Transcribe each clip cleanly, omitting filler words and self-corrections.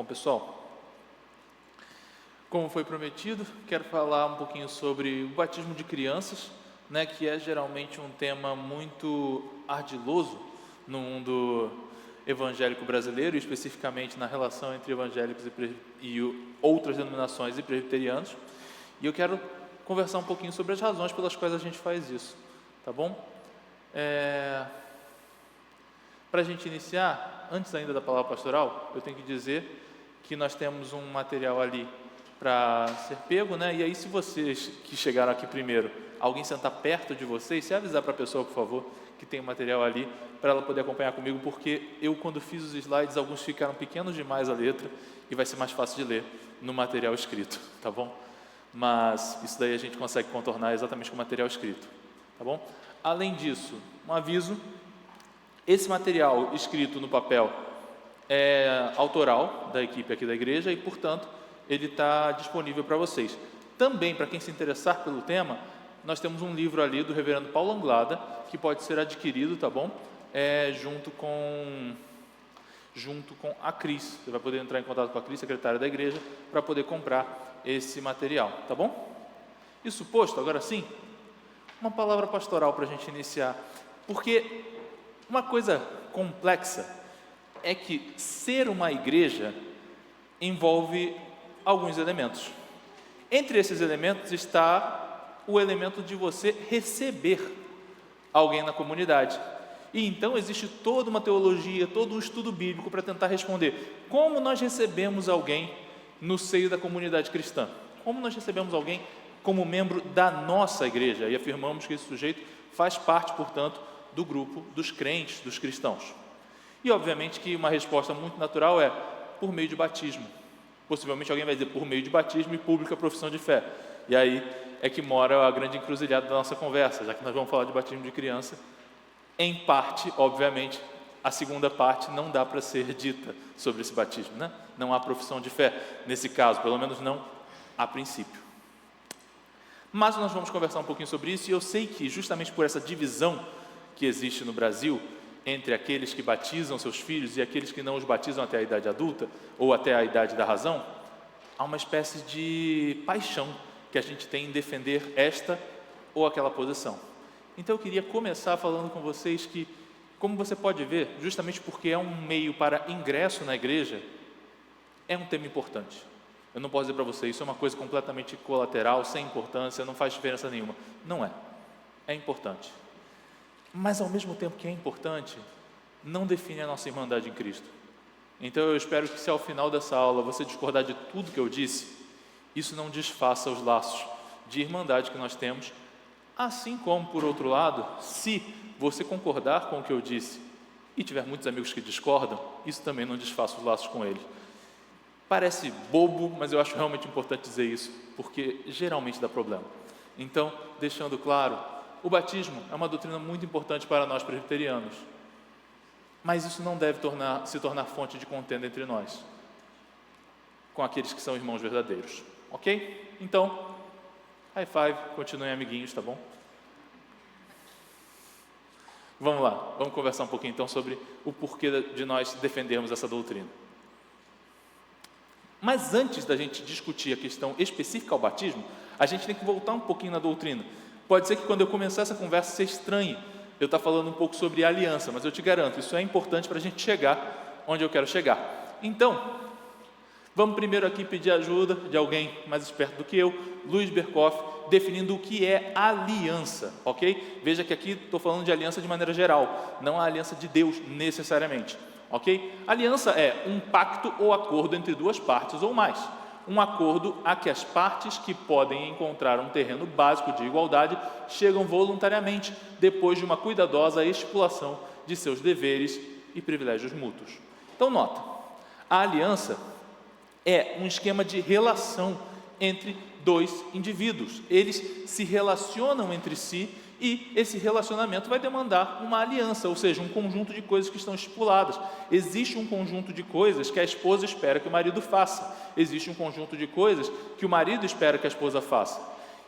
pessoal, como foi prometido, quero falar um pouquinho sobre o batismo de crianças, né, que é geralmente um tema muito ardiloso no mundo evangélico brasileiro, especificamente na relação entre evangélicos e outras denominações e presbiterianos. E eu quero conversar um pouquinho sobre as razões pelas quais a gente faz isso, tá bom? Para a gente iniciar, antes ainda da palavra pastoral, eu tenho que dizer que nós temos um material ali para ser pego, né? E aí, se vocês que chegaram aqui primeiro, alguém sentar perto de vocês, se avisar para a pessoa, por favor, que tem o material ali, para ela poder acompanhar comigo, porque eu, quando fiz os slides, alguns ficaram pequenos demais a letra e vai ser mais fácil de ler no material escrito, tá bom? Mas isso daí a gente consegue contornar exatamente com o material escrito, tá bom? Além disso, um aviso: esse material escrito no papel é autoral da equipe aqui da igreja e, portanto, ele está disponível para vocês. Também, para quem se interessar pelo tema, nós temos um livro ali do reverendo Paulo Anglada, que pode ser adquirido, tá bom? Junto com a Cris. Você vai poder entrar em contato com a Cris, secretária da igreja, para poder comprar esse material, tá bom? Isso posto, agora sim, uma palavra pastoral para a gente iniciar, porque uma coisa complexa é que ser uma igreja envolve alguns elementos. Entre esses elementos está o elemento de você receber alguém na comunidade. E então existe toda uma teologia, todo um estudo bíblico para tentar responder como nós recebemos alguém no seio da comunidade cristã. Como nós recebemos alguém como membro da nossa igreja e afirmamos que esse sujeito faz parte, portanto, do grupo dos crentes, dos cristãos. E obviamente que uma resposta muito natural é por meio de batismo. Possivelmente alguém vai dizer por meio de batismo e pública profissão de fé. E aí é que mora a grande encruzilhada da nossa conversa, já que nós vamos falar de batismo de criança. Em parte, obviamente, a segunda parte não dá para ser dita sobre esse batismo, né? Não há profissão de fé nesse caso, pelo menos não a princípio. Mas nós vamos conversar um pouquinho sobre isso, e eu sei que justamente por essa divisão que existe no Brasil entre aqueles que batizam seus filhos e aqueles que não os batizam até a idade adulta ou até a idade da razão, há uma espécie de paixão que a gente tem em defender esta ou aquela posição. Então eu queria começar falando com vocês que, como você pode ver, justamente porque é um meio para ingresso na igreja, é um tema importante. Eu não posso dizer para vocês, isso é uma coisa completamente colateral, sem importância, não faz diferença nenhuma. Não é. É importante. Mas ao mesmo tempo que é importante, não define a nossa irmandade em Cristo. Então eu espero que, se ao final dessa aula você discordar de tudo que eu disse, isso não desfaça os laços de irmandade que nós temos, assim como, por outro lado, se você concordar com o que eu disse e tiver muitos amigos que discordam, isso também não desfaça os laços com eles. Parece bobo, mas eu acho realmente importante dizer isso, porque geralmente dá problema. Então, deixando claro, o batismo é uma doutrina muito importante para nós presbiterianos, mas isso não deve se tornar fonte de contenda entre nós, com aqueles que são irmãos verdadeiros, ok? Então, high five, continuem amiguinhos, tá bom? Vamos lá, vamos conversar um pouquinho então sobre o porquê de nós defendermos essa doutrina. Mas antes da gente discutir a questão específica ao batismo, a gente tem que voltar um pouquinho na doutrina. Pode ser que quando eu começar essa conversa você estranhe eu estar falando um pouco sobre aliança, mas eu te garanto, isso é importante para a gente chegar onde eu quero chegar. Então, vamos primeiro aqui pedir ajuda de alguém mais esperto do que eu, Luiz Berkoff, definindo o que é aliança, ok? Veja que aqui estou falando de aliança de maneira geral, não a aliança de Deus necessariamente, ok? Aliança é um pacto ou acordo entre duas partes ou mais. Um acordo a que as partes que podem encontrar um terreno básico de igualdade chegam voluntariamente, depois de uma cuidadosa estipulação de seus deveres e privilégios mútuos. Então nota, a aliança é um esquema de relação entre dois indivíduos. Eles se relacionam entre si e esse relacionamento vai demandar uma aliança, ou seja, um conjunto de coisas que estão estipuladas. Existe um conjunto de coisas que a esposa espera que o marido faça. Existe um conjunto de coisas que o marido espera que a esposa faça.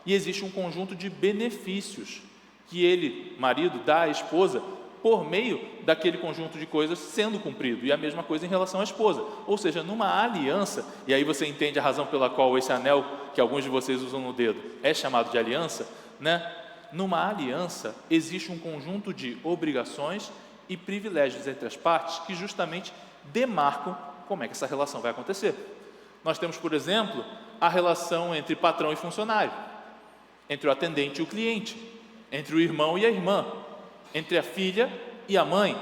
E existe um conjunto de benefícios que ele, marido, dá à esposa por meio daquele conjunto de coisas sendo cumprido, e a mesma coisa em relação à esposa, ou seja, numa aliança, e aí você entende a razão pela qual esse anel que alguns de vocês usam no dedo é chamado de aliança, né? Numa aliança existe um conjunto de obrigações e privilégios entre as partes que justamente demarcam como é que essa relação vai acontecer. Nós temos, por exemplo, a relação entre patrão e funcionário, entre o atendente e o cliente, entre o irmão e a irmã, entre a filha e a mãe,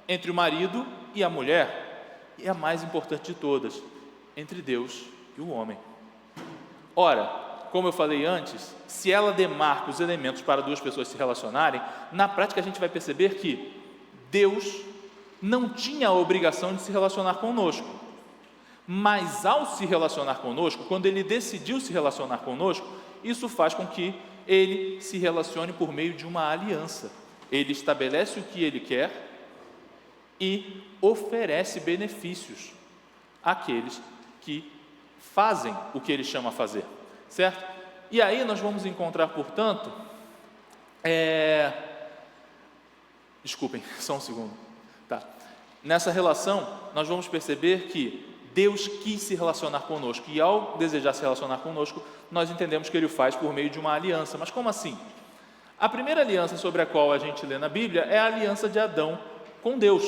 entre o marido e a mulher, e a mais importante de todas, entre Deus e o homem. Ora, como eu falei antes, se ela demarca os elementos para duas pessoas se relacionarem, na prática a gente vai perceber que Deus não tinha a obrigação de se relacionar conosco, mas ao se relacionar conosco, quando Ele decidiu se relacionar conosco, isso faz com que Ele se relacione por meio de uma aliança. Ele estabelece o que Ele quer e oferece benefícios àqueles que fazem o que Ele chama a fazer, certo? E aí nós vamos encontrar, portanto, desculpem, só um segundo, tá? Nessa relação, nós vamos perceber que Deus quis se relacionar conosco, e ao desejar se relacionar conosco, nós entendemos que Ele o faz por meio de uma aliança. Mas como assim? A primeira aliança sobre a qual a gente lê na Bíblia é a aliança de Adão com Deus.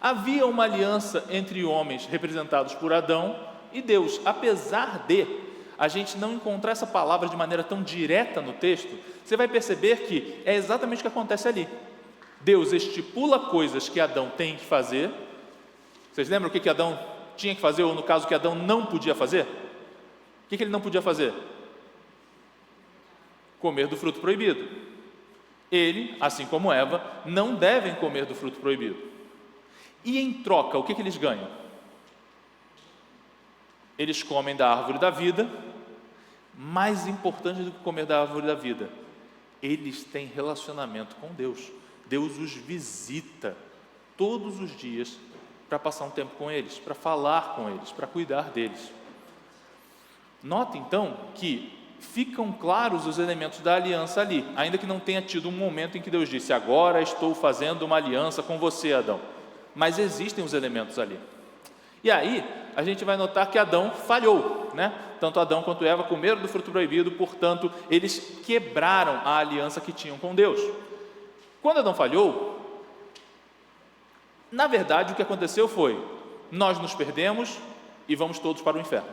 Havia uma aliança entre homens representados por Adão e Deus, apesar de a gente não encontrar essa palavra de maneira tão direta no texto, você vai perceber que é exatamente o que acontece ali. Deus estipula coisas que Adão tem que fazer. Vocês lembram o que Adão tinha que fazer, ou no caso, que Adão não podia fazer? O que ele não podia fazer? Comer do fruto proibido. Ele, assim como Eva, não devem comer do fruto proibido. E em troca, o que eles ganham? Eles comem da árvore da vida. Mais importante do que comer da árvore da vida, eles têm relacionamento com Deus. Deus os visita todos os dias para passar um tempo com eles, para falar com eles, para cuidar deles. Nota então que ficam claros os elementos da aliança ali, ainda que não tenha tido um momento em que Deus disse: agora estou fazendo uma aliança com você, Adão. Mas existem os elementos ali. E aí a gente vai notar que Adão falhou, né? Tanto Adão quanto Eva comeram do fruto proibido, portanto eles quebraram a aliança que tinham com Deus. Quando Adão falhou, na verdade o que aconteceu foi: nós nos perdemos e vamos todos para o inferno.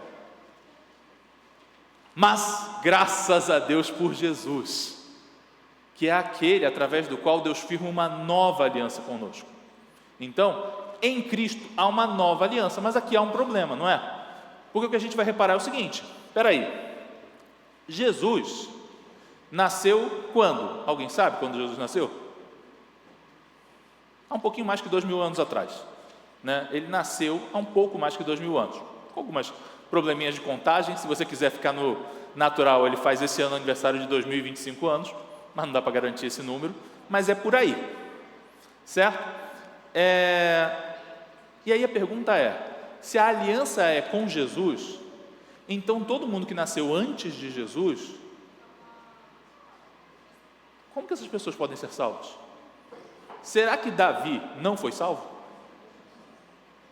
Mas graças a Deus por Jesus, que é aquele através do qual Deus firma uma nova aliança conosco. Então, em Cristo há uma nova aliança, mas aqui há um problema, não é? Porque o que a gente vai reparar é o seguinte: espera aí, Jesus nasceu quando? Alguém sabe quando Jesus nasceu? Há um pouquinho mais que 2000 anos atrás, né? Ele nasceu há um pouco mais que 2000 anos, com algumas probleminhas de contagem. Se você quiser ficar no natural, ele faz esse ano aniversário de 2025 anos, mas não dá para garantir esse número, mas é por aí, certo? E aí a pergunta é: se a aliança é com Jesus, então todo mundo que nasceu antes de Jesus, como que essas pessoas podem ser salvas? Será que Davi não foi salvo?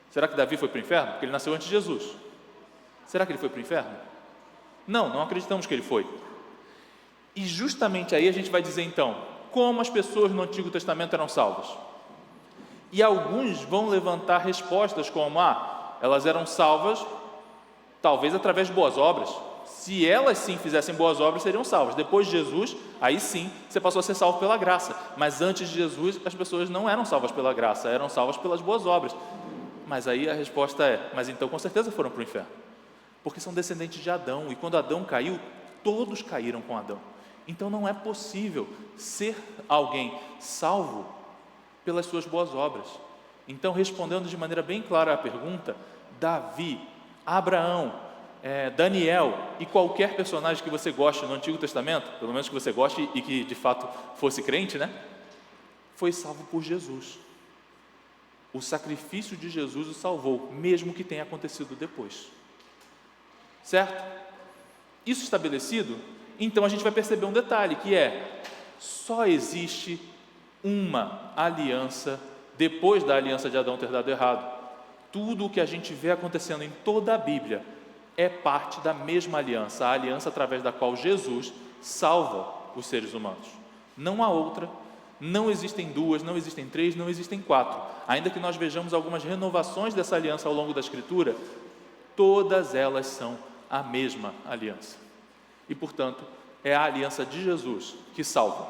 Será que Davi foi para o inferno? Porque ele nasceu antes de Jesus. Será que ele foi para o inferno? Não acreditamos que ele foi. E justamente aí a gente vai dizer então, como as pessoas no Antigo Testamento eram salvas. E alguns vão levantar respostas como: elas eram salvas talvez através de boas obras. Se elas sim fizessem boas obras, seriam salvas. Depois de Jesus, aí sim você passou a ser salvo pela graça. Mas antes de Jesus, as pessoas não eram salvas pela graça, eram salvas pelas boas obras. Mas aí a resposta é: mas então com certeza foram para o inferno, porque são descendentes de Adão, e quando Adão caiu, todos caíram com Adão. Então não é possível ser alguém salvo pelas suas boas obras. Então, respondendo de maneira bem clara à pergunta, Davi, Abraão, Daniel e qualquer personagem que você goste no Antigo Testamento, pelo menos que você goste e que de fato fosse crente, né? Foi salvo por Jesus. O sacrifício de Jesus o salvou, mesmo que tenha acontecido depois. Certo? Isso estabelecido, então a gente vai perceber um detalhe, que é: só existe uma aliança depois da aliança de Adão ter dado errado. Tudo o que a gente vê acontecendo em toda a Bíblia é parte da mesma aliança, a aliança através da qual Jesus salva os seres humanos. Não há outra, não existem duas, não existem três, não existem quatro. Ainda que nós vejamos algumas renovações dessa aliança ao longo da Escritura, todas elas são a mesma aliança. E, portanto, é a aliança de Jesus que salva.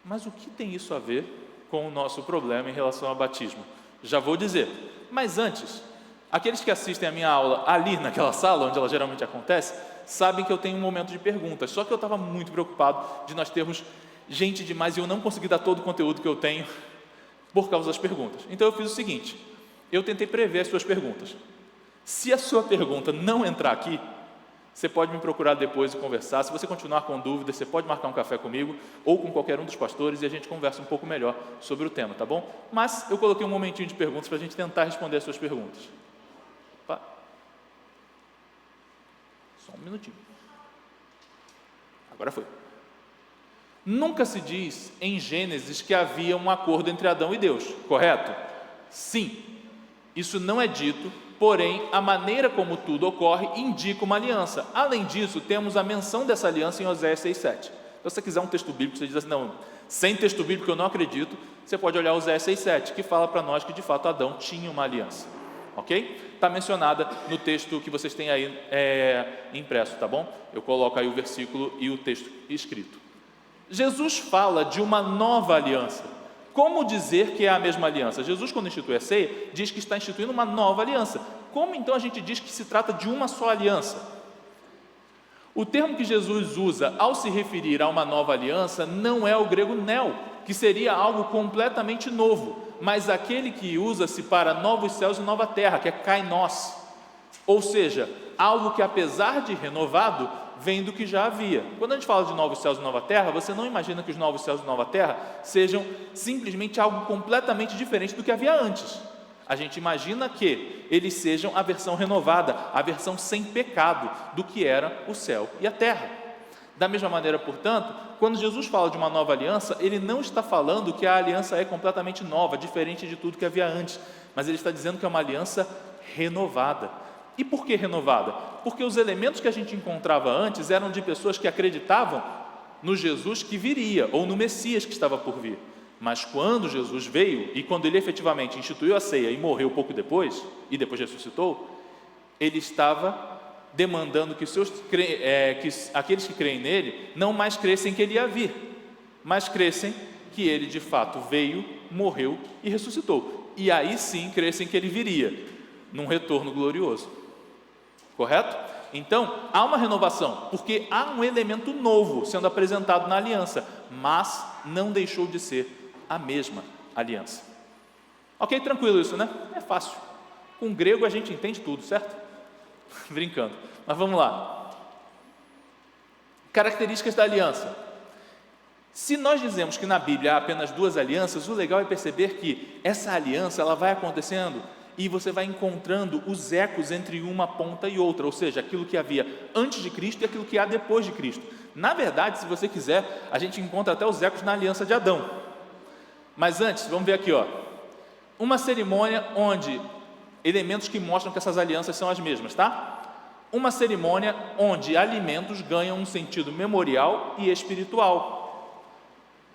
Mas o que tem isso a ver com o nosso problema em relação ao batismo? Já vou dizer, mas antes, aqueles que assistem a minha aula ali naquela sala, onde ela geralmente acontece, sabem que eu tenho um momento de perguntas, só que eu estava muito preocupado de nós termos gente demais e eu não consegui dar todo o conteúdo que eu tenho por causa das perguntas. Então eu fiz o seguinte, eu tentei prever as suas perguntas. Se a sua pergunta não entrar aqui, você pode me procurar depois e conversar. Se você continuar com dúvidas, você pode marcar um café comigo ou com qualquer um dos pastores e a gente conversa um pouco melhor sobre o tema, tá bom? Mas eu coloquei um momentinho de perguntas para a gente tentar responder as suas perguntas. Só um minutinho. Agora foi. Nunca se diz em Gênesis que havia um acordo entre Adão e Deus, correto? Sim, isso não é dito, porém a maneira como tudo ocorre indica uma aliança. Além disso, temos a menção dessa aliança em Oséias 6,7. Então, se você quiser um texto bíblico, você diz assim, não, sem texto bíblico eu não acredito, você pode olhar Oséias 6,7, que fala para nós que de fato Adão tinha uma aliança. Ok? Está mencionada no texto que vocês têm aí impresso, tá bom? Eu coloco aí o versículo e o texto escrito. Jesus fala de uma nova aliança. Como dizer que é a mesma aliança? Jesus, quando institui a ceia, diz que está instituindo uma nova aliança. Como então a gente diz que se trata de uma só aliança? O termo que Jesus usa ao se referir a uma nova aliança não é o grego neo, que seria algo completamente novo, mas aquele que usa-se para novos céus e nova terra, que é kainos, ou seja, algo que apesar de renovado, vem do que já havia. Quando a gente fala de novos céus e nova terra, você não imagina que os novos céus e nova terra sejam simplesmente algo completamente diferente do que havia antes. A gente imagina que eles sejam a versão renovada, a versão sem pecado do que era o céu e a terra. Da mesma maneira, portanto, quando Jesus fala de uma nova aliança, ele não está falando que a aliança é completamente nova, diferente de tudo que havia antes, mas ele está dizendo que é uma aliança renovada. E por que renovada? Porque os elementos que a gente encontrava antes eram de pessoas que acreditavam no Jesus que viria, ou no Messias que estava por vir. Mas quando Jesus veio, e quando ele efetivamente instituiu a ceia e morreu pouco depois, e depois ressuscitou, ele estava demandando que aqueles que creem nele não mais crescem que ele ia vir, mas crescem que ele de fato veio, morreu e ressuscitou. E aí sim crescem que ele viria, num retorno glorioso. Correto? Então, há uma renovação, porque há um elemento novo sendo apresentado na aliança, mas não deixou de ser a mesma aliança. Ok, tranquilo isso, né? É fácil. Com grego a gente entende tudo, certo? Brincando. Mas vamos lá. Características da aliança. Se nós dizemos que na Bíblia há apenas duas alianças, o legal é perceber que essa aliança ela vai acontecendo e você vai encontrando os ecos entre uma ponta e outra, ou seja, aquilo que havia antes de Cristo e aquilo que há depois de Cristo. Na verdade, se você quiser, a gente encontra até os ecos na aliança de Adão. Mas antes, vamos ver aqui, ó, uma cerimônia onde elementos que mostram que essas alianças são as mesmas, tá? Uma cerimônia onde alimentos ganham um sentido memorial e espiritual.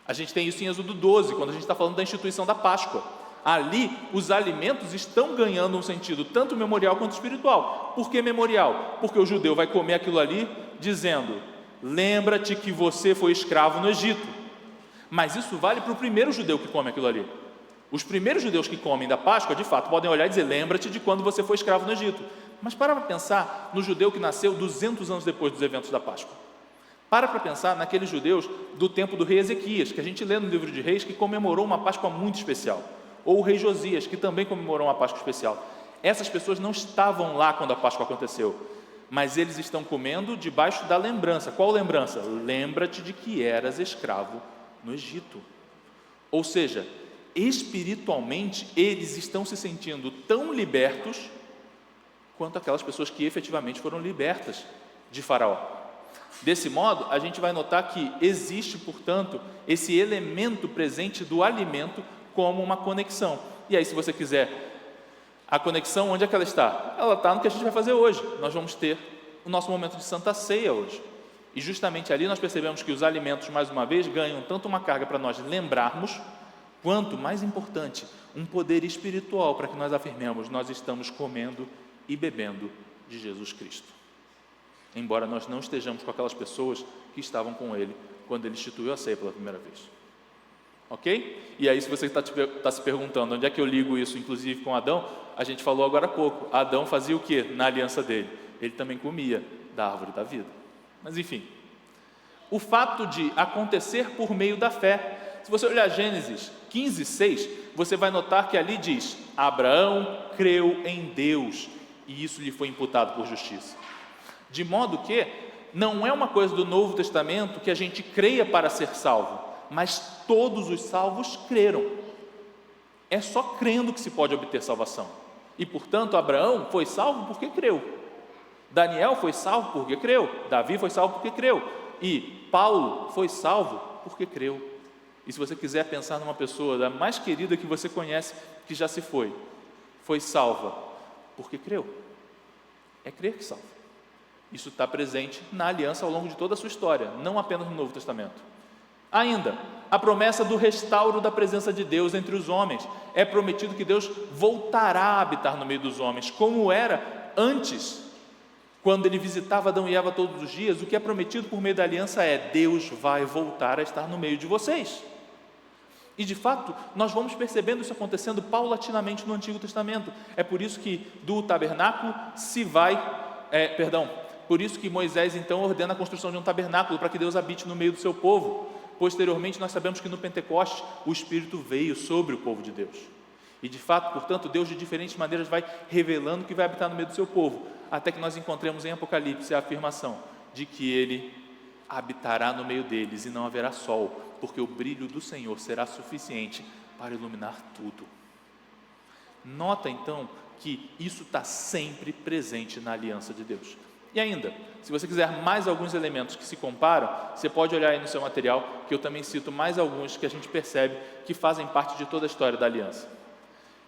A gente tem isso em Êxodo 12, quando a gente está falando da instituição da Páscoa. Ali, os alimentos estão ganhando um sentido tanto memorial quanto espiritual. Por que memorial? Porque o judeu vai comer aquilo ali dizendo, lembra-te que você foi escravo no Egito. Mas isso vale para o primeiro judeu que come aquilo ali. Os primeiros judeus que comem da Páscoa, de fato, podem olhar e dizer, lembra-te de quando você foi escravo no Egito. Mas para pensar no judeu que nasceu 200 anos depois dos eventos da Páscoa. Para pensar naqueles judeus do tempo do rei Ezequias, que a gente lê no livro de Reis, que comemorou uma Páscoa muito especial. Ou o rei Josias, que também comemorou uma Páscoa especial. Essas pessoas não estavam lá quando a Páscoa aconteceu, mas eles estão comendo debaixo da lembrança. Qual lembrança? Lembra-te de que eras escravo no Egito. Ou seja, espiritualmente, eles estão se sentindo tão libertos quanto aquelas pessoas que efetivamente foram libertas de Faraó. Desse modo, a gente vai notar que existe, portanto, esse elemento presente do alimento como uma conexão. E aí, se você quiser, a conexão, onde é que ela está? Ela está no que a gente vai fazer hoje. Nós vamos ter o nosso momento de Santa Ceia hoje. E justamente ali nós percebemos que os alimentos, mais uma vez, ganham tanto uma carga para nós lembrarmos, quanto, mais importante, um poder espiritual para que nós afirmemos: nós estamos comendo e bebendo de Jesus Cristo. Embora nós não estejamos com aquelas pessoas que estavam com Ele quando Ele instituiu a ceia pela primeira vez. Ok? E aí, se você está se perguntando onde é que eu ligo isso, inclusive com Adão, a gente falou agora há pouco. Adão fazia o que na aliança dele? Ele também comia da árvore da vida. Mas enfim, o fato de acontecer por meio da fé. Se você olhar Gênesis 15:6, você vai notar que ali diz: Abraão creu em Deus e isso lhe foi imputado por justiça. De modo que não é uma coisa do Novo Testamento que a gente creia para ser salvo, mas todos os salvos creram. É só crendo que se pode obter salvação. E portanto Abraão foi salvo porque creu, Daniel foi salvo porque creu, Davi foi salvo porque creu, e Paulo foi salvo porque creu. E se você quiser pensar numa pessoa da mais querida que você conhece, que já se foi salva porque creu. É crer que salva. Isso está presente na aliança ao longo de toda a sua história, não apenas no Novo Testamento. Ainda, a promessa do restauro da presença de Deus entre os homens. É prometido que Deus voltará a habitar no meio dos homens, como era antes, quando Ele visitava Adão e Eva todos os dias. O que é prometido por meio da aliança é: Deus vai voltar a estar no meio de vocês. E de fato, nós vamos percebendo isso acontecendo paulatinamente no Antigo Testamento. É por isso que do tabernáculo por isso que Moisés então ordena a construção de um tabernáculo para que Deus habite no meio do seu povo. Posteriormente, nós sabemos que no Pentecostes o Espírito veio sobre o povo de Deus. E de fato, portanto, Deus de diferentes maneiras vai revelando que vai habitar no meio do seu povo, até que nós encontremos em Apocalipse a afirmação de que Ele habitará no meio deles e não haverá sol, porque o brilho do Senhor será suficiente para iluminar tudo. Nota então que isso está sempre presente na aliança de Deus. E ainda, se você quiser mais alguns elementos que se comparam, você pode olhar aí no seu material, que eu também cito mais alguns que a gente percebe que fazem parte de toda a história da aliança.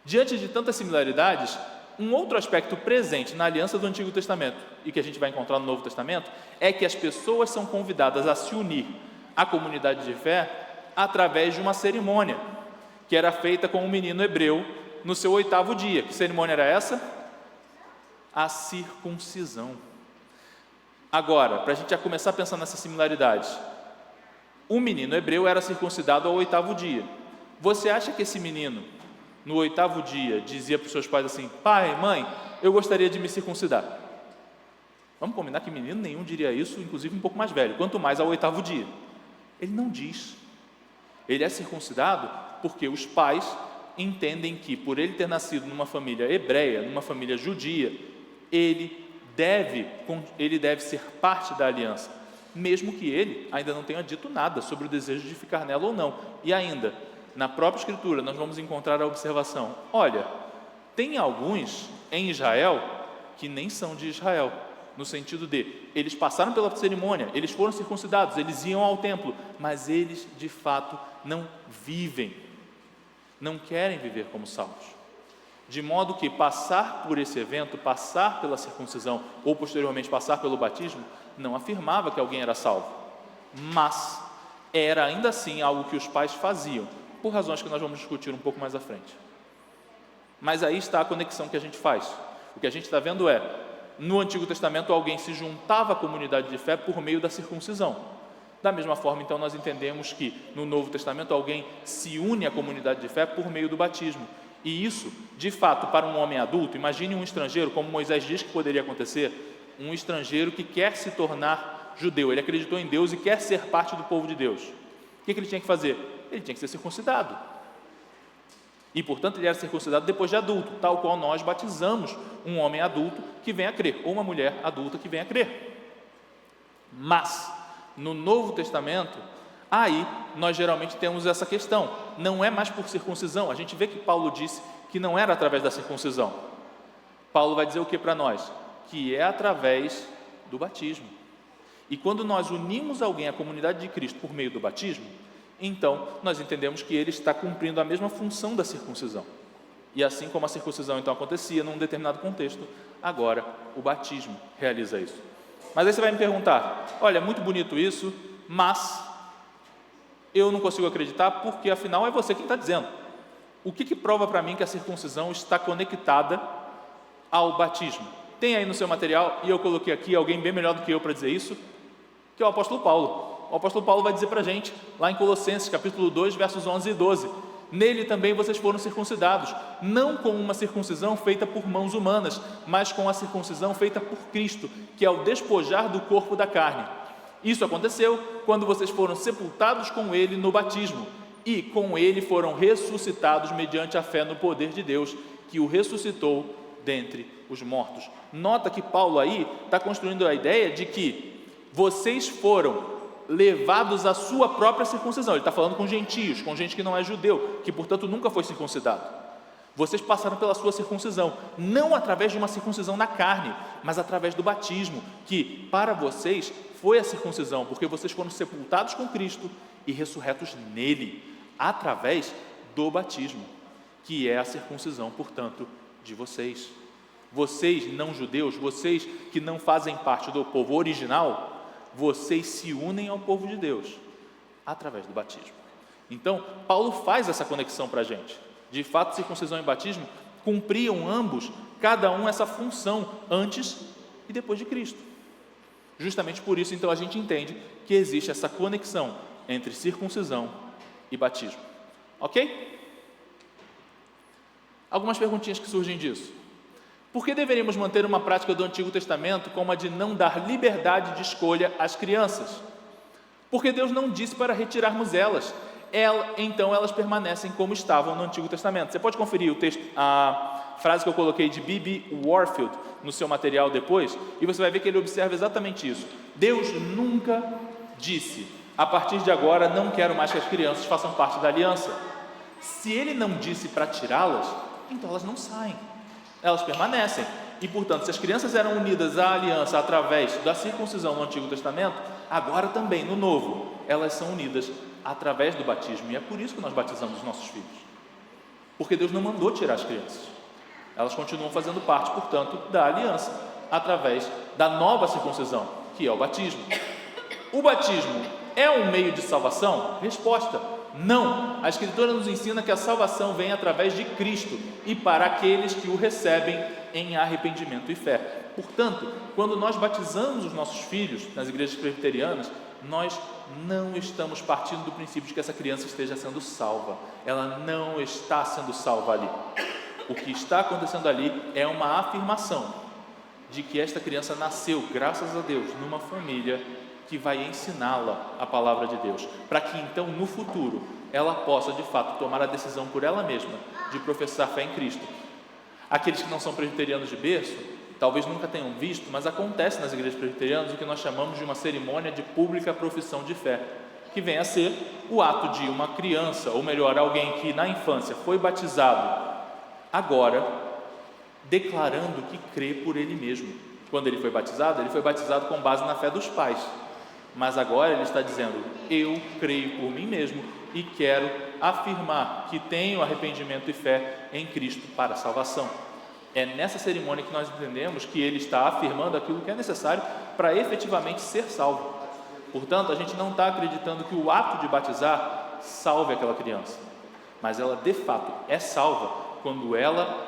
Diante de tantas similaridades, um outro aspecto presente na aliança do Antigo Testamento e que a gente vai encontrar no Novo Testamento é que as pessoas são convidadas a se unir à comunidade de fé através de uma cerimônia que era feita com um menino hebreu no seu 8º dia. Que cerimônia era essa? A circuncisão. Agora, para a gente já começar a pensar nessas similaridades, o menino hebreu era circuncidado ao 8º dia. Você acha que esse menino, no 8º dia, dizia para os seus pais assim: pai, mãe, eu gostaria de me circuncidar? Vamos combinar que menino nenhum diria isso, inclusive um pouco mais velho, quanto mais ao 8º dia. Ele não diz. Ele é circuncidado porque os pais entendem que, por ele ter nascido numa família hebreia, numa família judia, ele deve ser parte da aliança, mesmo que ele ainda não tenha dito nada sobre o desejo de ficar nela ou não. E ainda, na própria Escritura, nós vamos encontrar a observação: olha, tem alguns em Israel que nem são de Israel, no sentido de, eles passaram pela cerimônia, eles foram circuncidados, eles iam ao templo, mas eles de fato não vivem, não querem viver como salvos. De modo que passar por esse evento, passar pela circuncisão ou posteriormente passar pelo batismo, não afirmava que alguém era salvo, mas era ainda assim algo que os pais faziam, por razões que nós vamos discutir um pouco mais à frente. Mas aí está a conexão que a gente faz. O que a gente está vendo é, no Antigo Testamento alguém se juntava à comunidade de fé por meio da circuncisão. Da mesma forma, então, nós entendemos que no Novo Testamento alguém se une à comunidade de fé por meio do batismo. E isso, de fato, para um homem adulto, imagine um estrangeiro, como Moisés diz que poderia acontecer, um estrangeiro que quer se tornar judeu, ele acreditou em Deus e quer ser parte do povo de Deus. O que ele tinha que fazer? Ele tinha que ser circuncidado. E, portanto, ele era circuncidado depois de adulto, tal qual nós batizamos um homem adulto que vem a crer, ou uma mulher adulta que vem a crer. Mas, no Novo Testamento, aí nós geralmente temos essa questão, não é mais por circuncisão. A gente vê que Paulo disse que não era através da circuncisão. Paulo vai dizer o que para nós? Que é através do batismo. E quando nós unimos alguém à comunidade de Cristo por meio do batismo, então nós entendemos que ele está cumprindo a mesma função da circuncisão. E assim como a circuncisão então acontecia num determinado contexto, agora o batismo realiza isso. Mas aí você vai me perguntar, olha, muito bonito isso, mas eu não consigo acreditar porque afinal é você quem está dizendo. O que prova para mim que a circuncisão está conectada ao batismo? Tem aí no seu material, e eu coloquei aqui alguém bem melhor do que eu para dizer isso, que é o apóstolo Paulo. O apóstolo Paulo vai dizer para a gente, lá em Colossenses, capítulo 2, versos 11 e 12, nele também vocês foram circuncidados, não com uma circuncisão feita por mãos humanas, mas com a circuncisão feita por Cristo, que é o despojar do corpo da carne. Isso aconteceu quando vocês foram sepultados com ele no batismo, e com ele foram ressuscitados mediante a fé no poder de Deus, que o ressuscitou dentre os mortos. Nota que Paulo aí está construindo a ideia de que vocês foram levados à sua própria circuncisão. Ele está falando com gentios, com gente que não é judeu, que portanto nunca foi circuncidado. Vocês passaram pela sua circuncisão, não através de uma circuncisão na carne, mas através do batismo, que para vocês foi a circuncisão, porque vocês foram sepultados com Cristo e ressurretos nele, através do batismo, que é a circuncisão, portanto, de vocês. Vocês não judeus, vocês que não fazem parte do povo original, vocês se unem ao povo de Deus através do batismo. Então, Paulo faz essa conexão para a gente. De fato, circuncisão e batismo cumpriam ambos, cada um essa função antes e depois de Cristo. Justamente por isso, então, a gente entende que existe essa conexão entre circuncisão e batismo. Ok? Algumas perguntinhas que surgem disso. Por que deveríamos manter uma prática do Antigo Testamento como a de não dar liberdade de escolha às crianças? Porque Deus não disse para retirarmos elas. Então elas permanecem como estavam no Antigo Testamento. Você pode conferir o texto, a frase que eu coloquei de B.B. Warfield no seu material depois, e você vai ver que ele observa exatamente isso. Deus nunca disse, a partir de agora não quero mais que as crianças façam parte da aliança. Se ele não disse para tirá-las, então elas não saem, elas permanecem. E portanto, se as crianças eram unidas à aliança através da circuncisão no Antigo Testamento, agora também no Novo, elas são unidas através do batismo. E é por isso que nós batizamos os nossos filhos, porque Deus não mandou tirar as crianças, elas continuam fazendo parte, portanto, da aliança, através da nova circuncisão, que é o batismo. O batismo é um meio de salvação? Resposta: não. A Escritura nos ensina que a salvação vem através de Cristo e para aqueles que o recebem em arrependimento e fé. Portanto, quando nós batizamos os nossos filhos nas igrejas presbiterianas, nós não estamos partindo do princípio de que essa criança esteja sendo salva. Ela não está sendo salva ali. O que está acontecendo ali é uma afirmação de que esta criança nasceu, graças a Deus, numa família que vai ensiná-la a palavra de Deus, para que então no futuro ela possa de fato tomar a decisão por ela mesma de professar fé em Cristo. Aqueles que não são presbiterianos de berço talvez nunca tenham visto, mas acontece nas igrejas presbiterianas o que nós chamamos de uma cerimônia de pública profissão de fé, que vem a ser o ato de uma criança, ou melhor, alguém que na infância foi batizado, agora declarando que crê por ele mesmo. Quando ele foi batizado com base na fé dos pais, mas agora ele está dizendo: eu creio por mim mesmo e quero afirmar que tenho arrependimento e fé em Cristo para a salvação. É nessa cerimônia que nós entendemos que ele está afirmando aquilo que é necessário para efetivamente ser salvo. Portanto, a gente não está acreditando que o ato de batizar salve aquela criança, mas ela de fato é salva quando ela,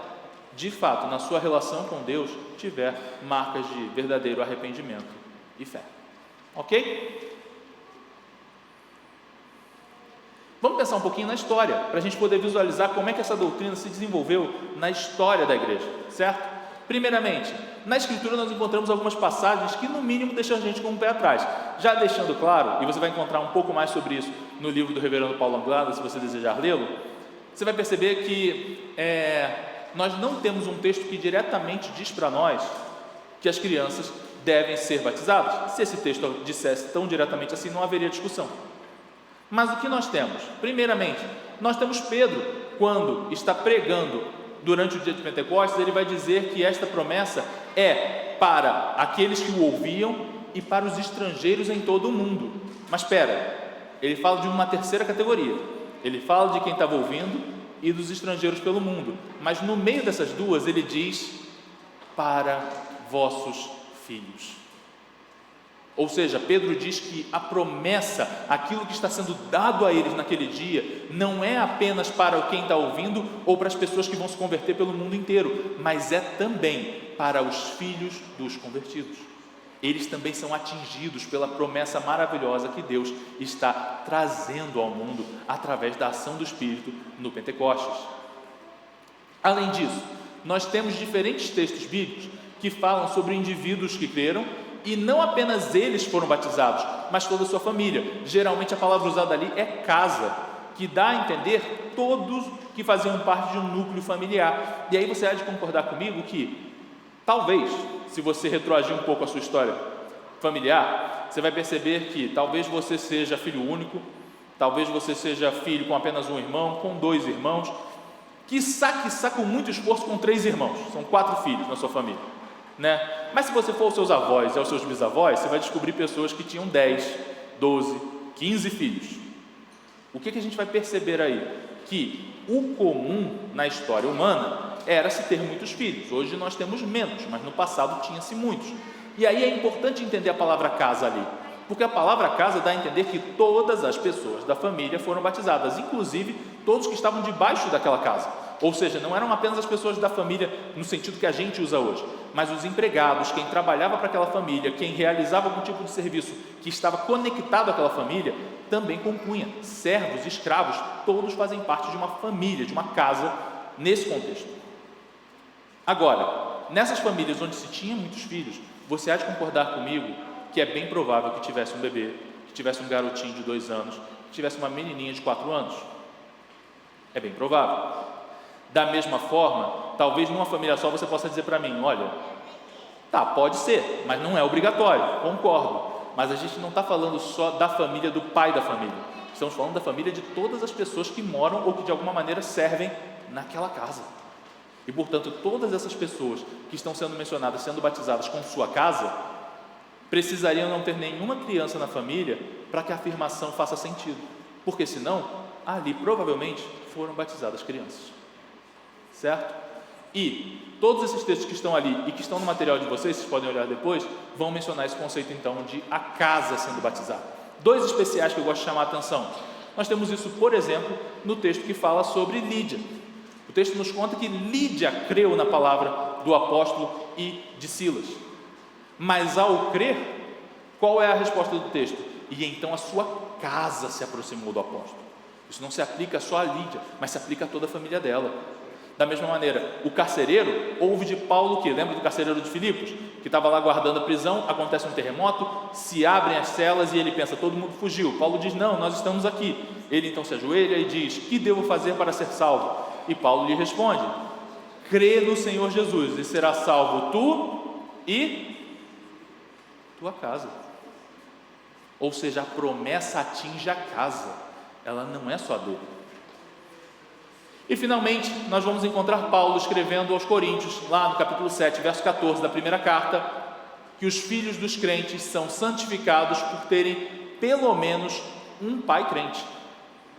de fato, na sua relação com Deus, tiver marcas de verdadeiro arrependimento e fé. Ok? Vamos pensar um pouquinho na história, para a gente poder visualizar como é que essa doutrina se desenvolveu na história da igreja, certo? Primeiramente, na Escritura nós encontramos algumas passagens que no mínimo deixam a gente com um pé atrás. Já deixando claro, e você vai encontrar um pouco mais sobre isso no livro do reverendo Paulo Anglada, se você desejar lê-lo, você vai perceber que nós não temos um texto que diretamente diz para nós que as crianças devem ser batizadas. Se esse texto dissesse tão diretamente assim, não haveria discussão. Mas o que nós temos? Primeiramente, nós temos Pedro, quando está pregando durante o dia de Pentecostes, ele vai dizer que esta promessa é para aqueles que o ouviam e para os estrangeiros em todo o mundo. Mas espera, ele fala de uma terceira categoria. Ele fala de quem estava ouvindo e dos estrangeiros pelo mundo. Mas no meio dessas duas ele diz: para vossos filhos. Ou seja, Pedro diz que a promessa, aquilo que está sendo dado a eles naquele dia, não é apenas para quem está ouvindo ou para as pessoas que vão se converter pelo mundo inteiro, mas é também para os filhos dos convertidos. Eles também são atingidos pela promessa maravilhosa que Deus está trazendo ao mundo através da ação do Espírito no Pentecostes. Além disso, nós temos diferentes textos bíblicos que falam sobre indivíduos que creram e não apenas eles foram batizados, mas toda a sua família. Geralmente a palavra usada ali é casa, que dá a entender todos que faziam parte de um núcleo familiar. E aí você há de concordar comigo que talvez, se você retroagir um pouco a sua história familiar, você vai perceber que talvez você seja filho único, talvez você seja filho com apenas um irmão, com 2 irmãos, quiçá com muito esforço com 3 irmãos, são 4 filhos na sua família, né? Mas se você for aos seus avós e aos seus bisavós, você vai descobrir pessoas que tinham 10, 12, 15 filhos. O que a gente vai perceber aí? Que o comum na história humana era se ter muitos filhos. Hoje nós temos menos, mas no passado tinha-se muitos. E aí é importante entender a palavra casa ali, porque a palavra casa dá a entender que todas as pessoas da família foram batizadas, inclusive todos que estavam debaixo daquela casa. Ou seja, não eram apenas as pessoas da família no sentido que a gente usa hoje, mas os empregados, quem trabalhava para aquela família, quem realizava algum tipo de serviço que estava conectado àquela família, também compunha. Servos, escravos, todos fazem parte de uma família, de uma casa, nesse contexto. Agora, nessas famílias onde se tinha muitos filhos, você há de concordar comigo que é bem provável que tivesse um bebê, que tivesse um garotinho de 2 anos, que tivesse uma menininha de 4 anos. É bem provável. Da mesma forma, talvez numa família só você possa dizer para mim: olha, tá, pode ser, mas não é obrigatório, concordo. Mas a gente não está falando só da família do pai da família, estamos falando da família de todas as pessoas que moram ou que de alguma maneira servem naquela casa. E portanto, todas essas pessoas que estão sendo mencionadas, sendo batizadas com sua casa, precisariam não ter nenhuma criança na família para que a afirmação faça sentido, porque senão, ali provavelmente foram batizadas crianças. Certo? E todos esses textos que estão ali e que estão no material de vocês podem olhar depois, vão mencionar esse conceito então de a casa sendo batizada. 2 especiais que eu gosto de chamar a atenção. Nós temos isso, por exemplo, no texto que fala sobre Lídia. O texto nos conta que Lídia creu na palavra do apóstolo e de Silas. Mas ao crer, qual é a resposta do texto? E então a sua casa se aproximou do apóstolo. Isso não se aplica só a Lídia, mas se aplica a toda a família dela. Da mesma maneira, o carcereiro ouve de Paulo que, lembra do carcereiro de Filipos, que estava lá guardando a prisão, acontece um terremoto, se abrem as celas e ele pensa, todo mundo fugiu. Paulo diz, não, nós estamos aqui. Ele então se ajoelha e diz, que devo fazer para ser salvo? E Paulo lhe responde, crê no Senhor Jesus e será salvo tu e tua casa. Ou seja, a promessa atinge a casa, ela não é só dele. E finalmente, nós vamos encontrar Paulo escrevendo aos Coríntios, lá no capítulo 7, verso 14 da primeira carta, que os filhos dos crentes são santificados por terem pelo menos um pai crente.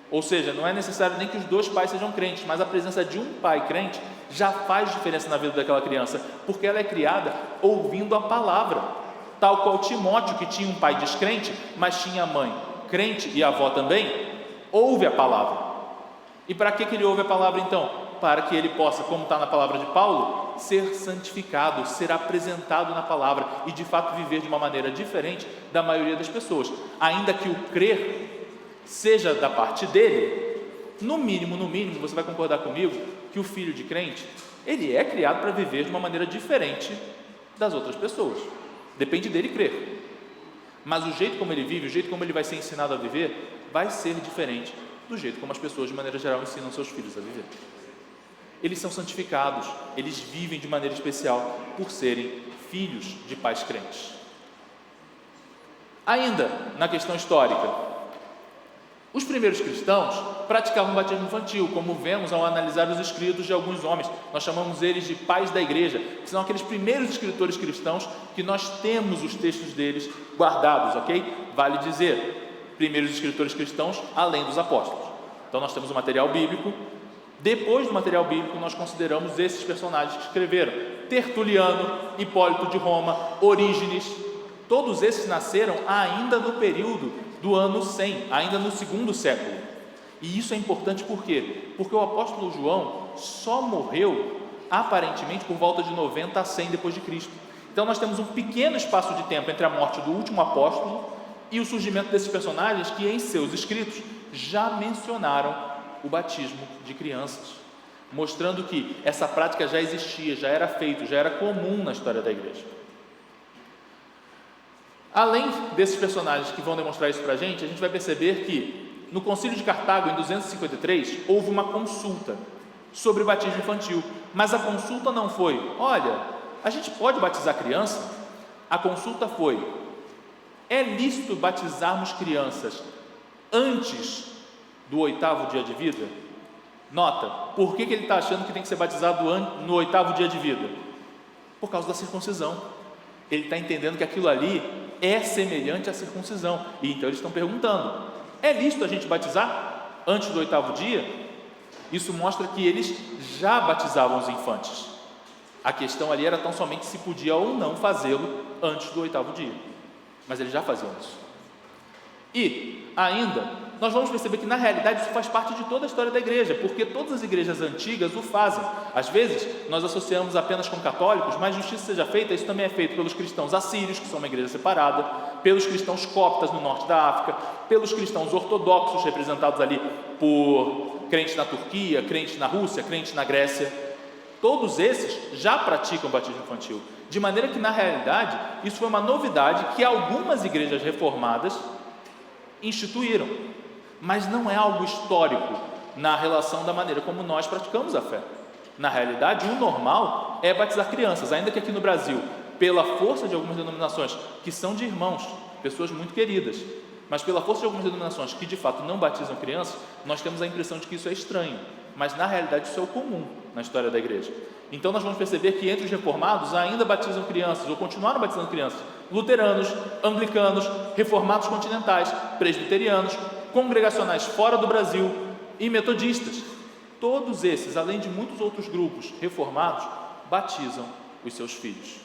Ou seja, não é necessário nem que os 2 pais sejam crentes, mas a presença de um pai crente já faz diferença na vida daquela criança, porque ela é criada ouvindo a palavra, tal qual Timóteo, que tinha um pai descrente, mas tinha mãe crente e avó também, ouve a palavra. E para que ele ouve a palavra então? Para que ele possa, como está na palavra de Paulo, ser santificado, ser apresentado na palavra e de fato viver de uma maneira diferente da maioria das pessoas. Ainda que o crer seja da parte dele, no mínimo, você vai concordar comigo que o filho de crente, ele é criado para viver de uma maneira diferente das outras pessoas. Depende dele crer. Mas o jeito como ele vive, o jeito como ele vai ser ensinado a viver, vai ser diferente do jeito como as pessoas de maneira geral ensinam seus filhos a viver. Eles são santificados, eles vivem de maneira especial por serem filhos de pais crentes. Ainda na questão histórica, Os primeiros cristãos praticavam batismo infantil, como vemos ao analisar os escritos de alguns homens. Nós chamamos eles de pais da igreja, que são aqueles primeiros escritores cristãos que nós temos os textos deles guardados, ok? Vale dizer, primeiros escritores cristãos além dos apóstolos. Então nós temos o material bíblico. Depois do material bíblico, nós consideramos esses personagens que escreveram: Tertuliano, Hipólito de Roma, Orígenes. Todos esses nasceram ainda no período do ano 100, ainda no segundo século. E isso é importante por quê? Porque o apóstolo João só morreu aparentemente por volta de 90 a 100 depois de Cristo. Então nós temos um pequeno espaço de tempo entre a morte do último apóstolo e o surgimento desses personagens que em seus escritos já mencionaram o batismo de crianças, mostrando que essa prática já existia, já era feito, já era comum na história da igreja. Além desses personagens que vão demonstrar isso para a gente vai perceber que no Concílio de Cartago, em 253, houve uma consulta sobre o batismo infantil, mas a consulta não foi: olha, a gente pode batizar criança? A consulta foi: é lícito batizarmos crianças antes do 8º dia de vida? Nota, por que ele está achando que tem que ser batizado no 8º dia de vida? Por causa da circuncisão. Ele está entendendo que aquilo ali é semelhante à circuncisão, e então eles estão perguntando: é lícito a gente batizar antes do 8º dia? Isso mostra que eles já batizavam os infantes. A questão ali era tão somente se podia ou não fazê-lo antes do 8º dia, mas eles já faziam isso. E ainda nós vamos perceber que na realidade isso faz parte de toda a história da igreja, porque todas as igrejas antigas o fazem. Às vezes nós associamos apenas com católicos, mas justiça seja feita, isso também é feito pelos cristãos assírios, que são uma igreja separada, pelos cristãos coptas no norte da África, pelos cristãos ortodoxos, representados ali por crentes na Turquia, crentes na Rússia, crentes na Grécia. Todos esses já praticam batismo infantil, de maneira que na realidade isso foi uma novidade que algumas igrejas reformadas instituíram, mas não é algo histórico na relação da maneira como nós praticamos a fé. Na realidade, o normal é batizar crianças, ainda que aqui no Brasil, pela força de algumas denominações que são de irmãos, pessoas muito queridas, mas pela força de algumas denominações que de fato não batizam crianças, nós temos a impressão de que isso é estranho, mas na realidade isso é o comum na história da igreja. Então nós vamos perceber que entre os reformados ainda batizam crianças, ou continuaram batizando crianças, luteranos, anglicanos, reformados continentais, presbiterianos, congregacionais fora do Brasil e metodistas. Todos esses, além de muitos outros grupos reformados, batizam os seus filhos,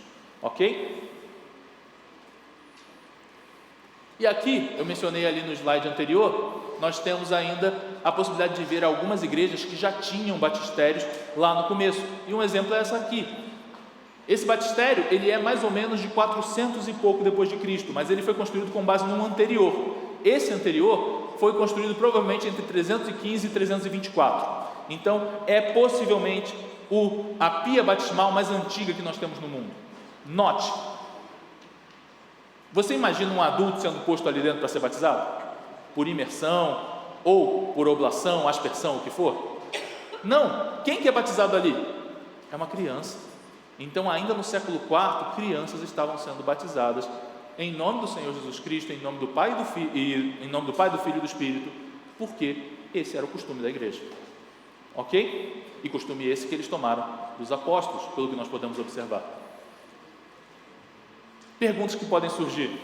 ok? E aqui, eu mencionei ali no slide anterior, nós temos ainda a possibilidade de ver algumas igrejas que já tinham batistérios lá no começo, e um exemplo é essa aqui. Esse batistério, ele é mais ou menos de 400 e pouco depois de Cristo, mas ele foi construído com base num anterior. Esse anterior foi construído provavelmente entre 315 e 324, então é possivelmente a pia batismal mais antiga que nós temos no mundo. Note, você imagina um adulto sendo posto ali dentro para ser batizado? Por imersão, ou por oblação, aspersão, o que for? Não, quem que é batizado ali? É uma criança. Então ainda no século IV, crianças estavam sendo batizadas em nome do Senhor Jesus Cristo, em nome do Pai do Filho e do Espírito, porque esse era o costume da igreja, ok? E costume esse que eles tomaram dos apóstolos, pelo que nós podemos observar. Perguntas que podem surgir: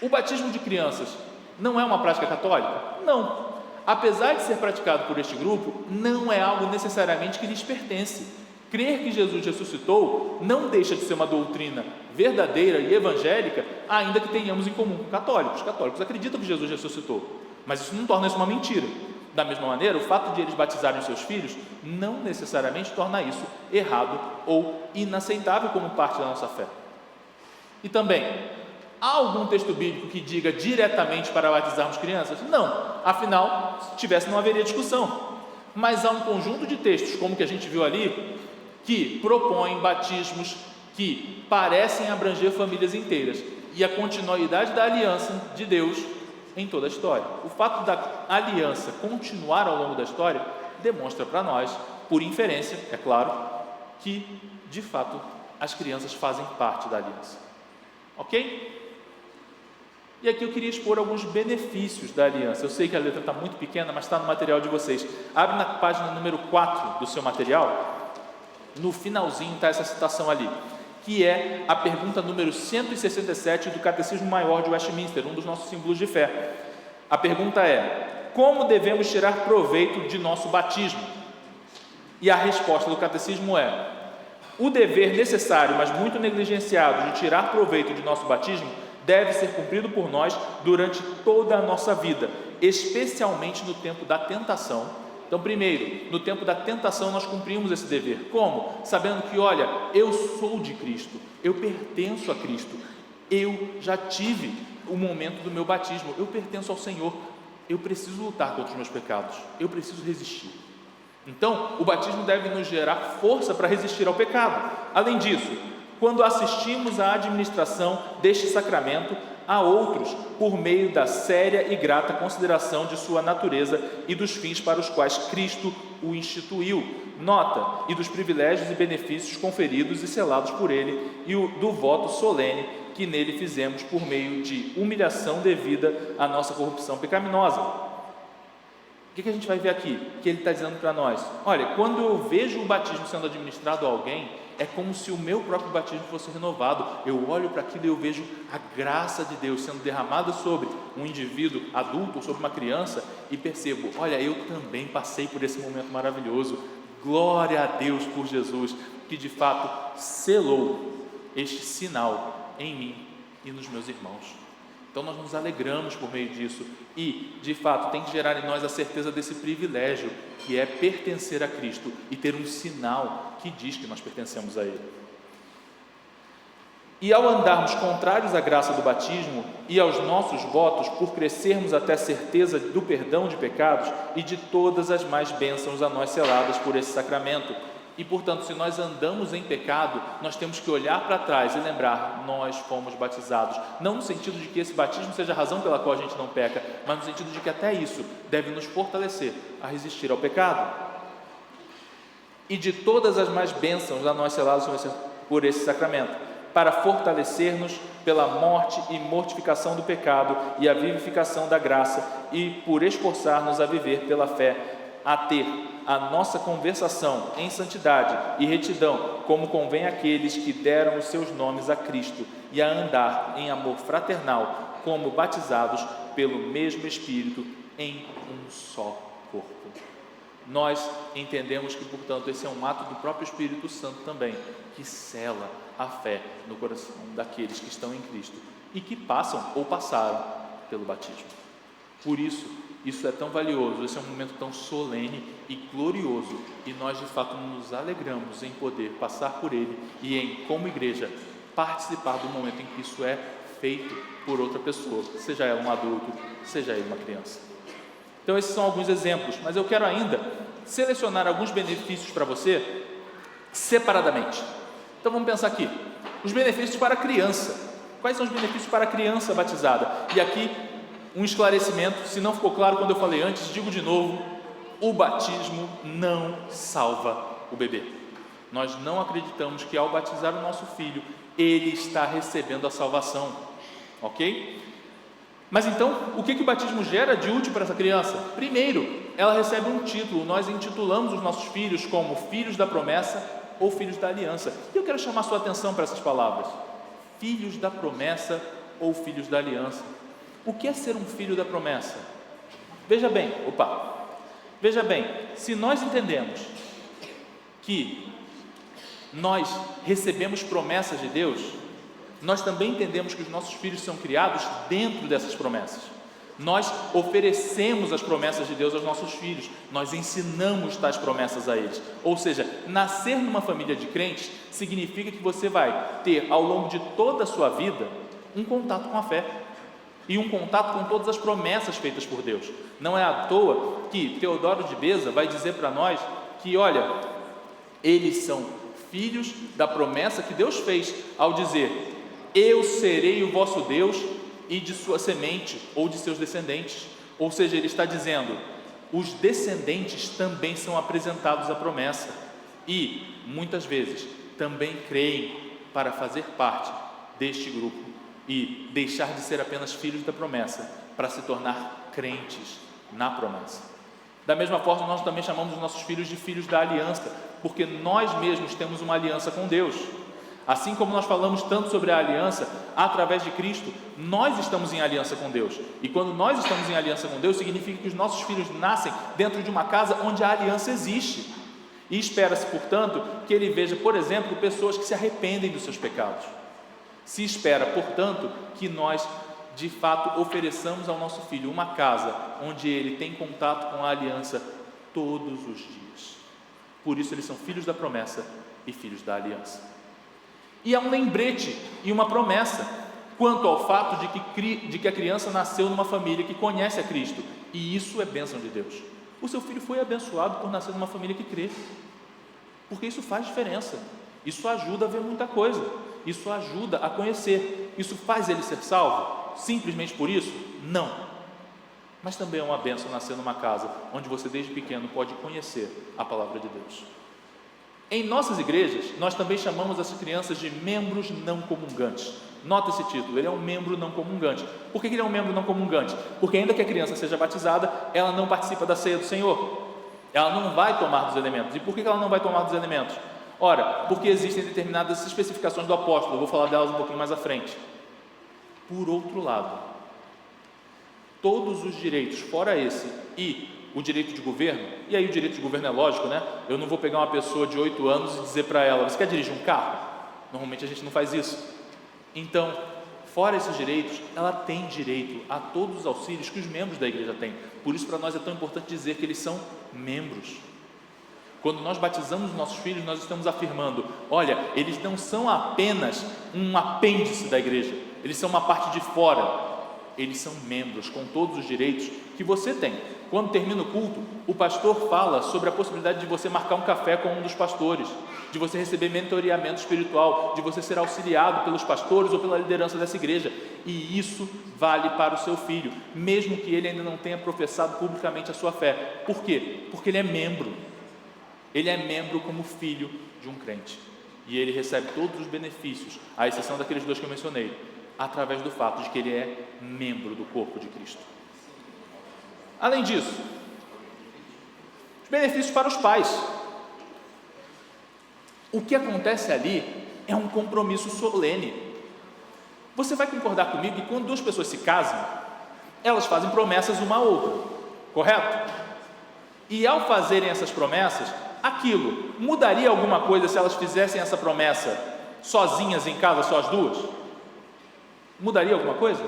o batismo de crianças não é uma prática católica? Não. Apesar de ser praticado por este grupo, não é algo necessariamente que lhes pertence. Crer que Jesus ressuscitou não deixa de ser uma doutrina verdadeira e evangélica, ainda que tenhamos em comum com católicos. Católicos acreditam que Jesus ressuscitou, mas isso não torna isso uma mentira. Da mesma maneira, o fato de eles batizarem os seus filhos não necessariamente torna isso errado ou inaceitável como parte da nossa fé. E também, há algum texto bíblico que diga diretamente para batizarmos crianças? Não, afinal, se tivesse não haveria discussão. Mas há um conjunto de textos, como que a gente viu ali, que propõem batismos que parecem abranger famílias inteiras e a continuidade da aliança de Deus em toda a história. O fato da aliança continuar ao longo da história demonstra para nós, por inferência, é claro, que de fato as crianças fazem parte da aliança. Ok? E aqui eu queria expor alguns benefícios da aliança. Eu sei que a letra está muito pequena, mas está no material de vocês. Abre na página número 4 do seu material. No finalzinho está essa citação ali, que é a pergunta número 167 do Catecismo Maior de Westminster, um dos nossos símbolos de fé. A pergunta é: como devemos tirar proveito de nosso batismo? E a resposta do Catecismo é: o dever necessário, mas muito negligenciado, de tirar proveito de nosso batismo deve ser cumprido por nós durante toda a nossa vida, especialmente no tempo da tentação. Então, primeiro, no tempo da tentação nós cumprimos esse dever. Como? Sabendo que, olha, eu sou de Cristo, eu pertenço a Cristo, eu já tive o momento do meu batismo, eu pertenço ao Senhor, eu preciso lutar contra os meus pecados, eu preciso resistir. Então, o batismo deve nos gerar força para resistir ao pecado. Além disso, quando assistimos à administração deste sacramento a outros, por meio da séria e grata consideração de sua natureza e dos fins para os quais Cristo o instituiu, nota, e dos privilégios e benefícios conferidos e selados por ele, e do voto solene que nele fizemos por meio de humilhação devida à nossa corrupção pecaminosa. O que a gente vai ver aqui? Que ele está dizendo para nós: olha, quando eu vejo o batismo sendo administrado a alguém, é como se o meu próprio batismo fosse renovado. Eu olho para aquilo e eu vejo a graça de Deus sendo derramada sobre um indivíduo adulto ou sobre uma criança e percebo: olha, eu também passei por esse momento maravilhoso. Glória a Deus por Jesus, que de fato selou este sinal em mim e nos meus irmãos. Então nós nos alegramos por meio disso e, de fato, tem que gerar em nós a certeza desse privilégio que é pertencer a Cristo e ter um sinal que diz que nós pertencemos a Ele. E ao andarmos contrários à graça do batismo e aos nossos votos, por crescermos até a certeza do perdão de pecados e de todas as mais bênçãos a nós seladas por esse sacramento. E, portanto, se nós andamos em pecado, nós temos que olhar para trás e lembrar: nós fomos batizados, não no sentido de que esse batismo seja a razão pela qual a gente não peca, mas no sentido de que até isso deve nos fortalecer a resistir ao pecado. E de todas as mais bênçãos a nós seladas por esse sacramento, para fortalecer-nos pela morte e mortificação do pecado e a vivificação da graça, e por esforçar-nos a viver pela fé, a ter a nossa conversação em santidade e retidão, como convém àqueles que deram os seus nomes a Cristo, e a andar em amor fraternal, como batizados pelo mesmo Espírito, em um só corpo. Nós entendemos que, portanto, esse é um ato do próprio Espírito Santo também, que sela a fé no coração daqueles que estão em Cristo e que passam ou passaram pelo batismo. Por isso é tão valioso, esse é um momento tão solene e glorioso, e nós de fato nos alegramos em poder passar por ele e em, como igreja, participar do momento em que isso é feito por outra pessoa, seja ela um adulto, seja ele uma criança. Então esses são alguns exemplos, mas eu quero ainda selecionar alguns benefícios para você separadamente. Então vamos pensar aqui, os benefícios para a criança. Quais são os benefícios para a criança batizada? E aqui um esclarecimento, se não ficou claro quando eu falei antes, digo de novo: o batismo não salva o bebê. Nós não acreditamos que ao batizar o nosso filho, ele está recebendo a salvação, ok? Mas então, o que o batismo gera de útil para essa criança? Primeiro, ela recebe um título. Nós intitulamos os nossos filhos como filhos da promessa ou filhos da aliança. E eu quero chamar a sua atenção para essas palavras: filhos da promessa ou filhos da aliança. O que é ser um filho da promessa? Veja bem, se nós entendemos que nós recebemos promessas de Deus, nós também entendemos que os nossos filhos são criados dentro dessas promessas. Nós oferecemos as promessas de Deus aos nossos filhos, nós ensinamos tais promessas a eles. Ou seja, nascer numa família de crentes significa que você vai ter, ao longo de toda a sua vida, um contato com a fé e um contato com todas as promessas feitas por Deus. Não é à toa que Teodoro de Beza vai dizer para nós que, olha, eles são filhos da promessa que Deus fez ao dizer: eu serei o vosso Deus e de sua semente ou de seus descendentes. Ou seja, ele está dizendo: os descendentes também são apresentados à promessa e muitas vezes também creem para fazer parte deste grupo e deixar de ser apenas filhos da promessa para se tornar crentes na promessa. Da mesma forma, nós também chamamos os nossos filhos de filhos da aliança, porque nós mesmos temos uma aliança com Deus. Assim como nós falamos tanto sobre a aliança, através de Cristo, nós estamos em aliança com Deus. E quando nós estamos em aliança com Deus, significa que os nossos filhos nascem dentro de uma casa onde a aliança existe. E espera-se, portanto, que ele veja, por exemplo, pessoas que se arrependem dos seus pecados. Se espera, portanto, que nós, de fato, ofereçamos ao nosso filho uma casa onde ele tem contato com a aliança todos os dias. Por isso eles são filhos da promessa e filhos da aliança. E há um lembrete e uma promessa quanto ao fato de que a criança nasceu numa família que conhece a Cristo, e isso é bênção de Deus. O seu filho foi abençoado por nascer numa família que crê, porque isso faz diferença, isso ajuda a ver muita coisa, isso ajuda a conhecer, isso faz ele ser salvo, simplesmente por isso? Não, mas também é uma bênção nascer numa casa onde você desde pequeno pode conhecer a palavra de Deus. Em nossas igrejas, nós também chamamos as crianças de membros não comungantes. Nota esse título, ele é um membro não comungante. Por que ele é um membro não comungante? Porque ainda que a criança seja batizada, ela não participa da ceia do Senhor, ela não vai tomar dos elementos. E por que ela não vai tomar dos elementos? Ora, porque existem determinadas especificações do apóstolo, eu vou falar delas um pouquinho mais à frente. Por outro lado, todos os direitos, fora esse, e o direito de governo, e aí o direito de governo é lógico, né? Eu não vou pegar uma pessoa de 8 anos e dizer para ela, você quer dirigir um carro? Normalmente a gente não faz isso. Então, fora esses direitos, ela tem direito a todos os auxílios que os membros da igreja têm. Por isso, para nós é tão importante dizer que eles são membros. Quando nós batizamos os nossos filhos, nós estamos afirmando, olha, eles não são apenas um apêndice da igreja, eles são uma parte de fora, eles são membros com todos os direitos que você tem. Quando termina o culto, o pastor fala sobre a possibilidade de você marcar um café com um dos pastores, de você receber mentoreamento espiritual, de você ser auxiliado pelos pastores ou pela liderança dessa igreja, e isso vale para o seu filho, mesmo que ele ainda não tenha professado publicamente a sua fé. Por quê? Porque ele é membro como filho de um crente, e ele recebe todos os benefícios, à exceção daqueles dois que eu mencionei, através do fato de que ele é membro do corpo de Cristo. Além disso, os benefícios para os pais. O que acontece ali é um compromisso solene. Você vai concordar comigo que quando duas pessoas se casam, elas fazem promessas uma à outra, correto? E ao fazerem essas promessas, aquilo mudaria alguma coisa se elas fizessem essa promessa sozinhas em casa, só as duas? Mudaria alguma coisa?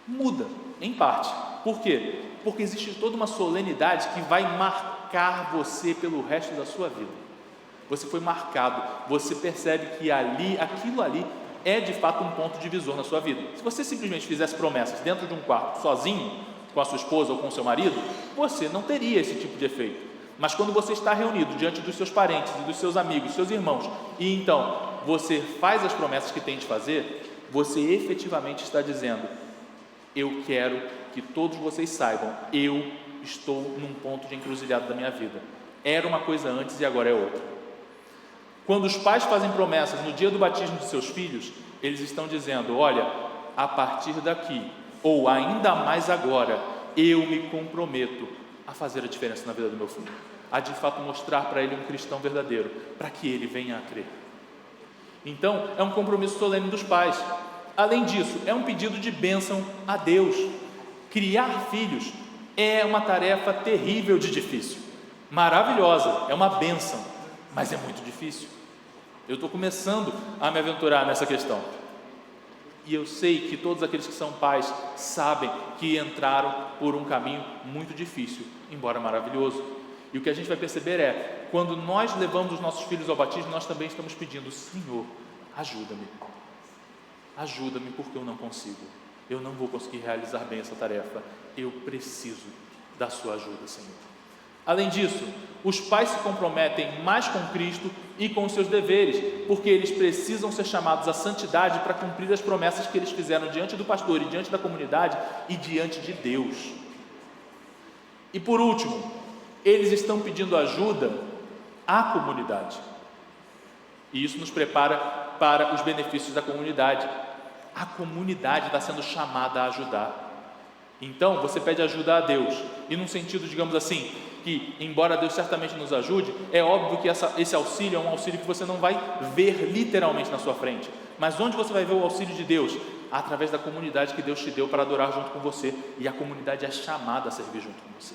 Muda, em parte. Por quê? Porque existe toda uma solenidade que vai marcar você pelo resto da sua vida. Você foi marcado, você percebe que aquilo ali é de fato um ponto divisor na sua vida. Se você simplesmente fizesse promessas dentro de um quarto, sozinho, com a sua esposa ou com o seu marido, você não teria esse tipo de efeito. Mas quando você está reunido diante dos seus parentes e dos seus amigos, seus irmãos, e então você faz as promessas que tem de fazer, você efetivamente está dizendo, eu quero que todos vocês saibam, eu estou num ponto de encruzilhada da minha vida. Era uma coisa antes e agora é outra. Quando os pais fazem promessas no dia do batismo de seus filhos, eles estão dizendo, olha, a partir daqui, ou ainda mais agora, eu me comprometo a fazer a diferença na vida do meu filho, a de fato mostrar para ele um cristão verdadeiro, para que ele venha a crer. Então, é um compromisso solene dos pais. Além disso, é um pedido de bênção a Deus. Criar filhos é uma tarefa terrível de difícil, maravilhosa, é uma bênção, mas é muito difícil. Eu estou começando a me aventurar nessa questão, e eu sei que todos aqueles que são pais sabem que entraram por um caminho muito difícil, embora maravilhoso. E o que a gente vai perceber é, quando nós levamos os nossos filhos ao batismo, nós também estamos pedindo, Senhor, ajuda-me, porque eu não consigo, eu não vou conseguir realizar bem essa tarefa, eu preciso da sua ajuda, Senhor. Além disso, os pais se comprometem mais com Cristo e com os seus deveres, porque eles precisam ser chamados à santidade para cumprir as promessas que eles fizeram diante do pastor e diante da comunidade e diante de Deus. E por último, eles estão pedindo ajuda à comunidade, e isso nos prepara para os benefícios da comunidade. a comunidade está sendo chamada a ajudar. Então, você pede ajuda a Deus, e num sentido, digamos assim, que embora Deus certamente nos ajude, é óbvio que esse auxílio é um auxílio que você não vai ver literalmente na sua frente, mas onde você vai ver o auxílio de Deus? Através da comunidade que Deus te deu para adorar junto com você, e a comunidade é chamada a servir junto com você.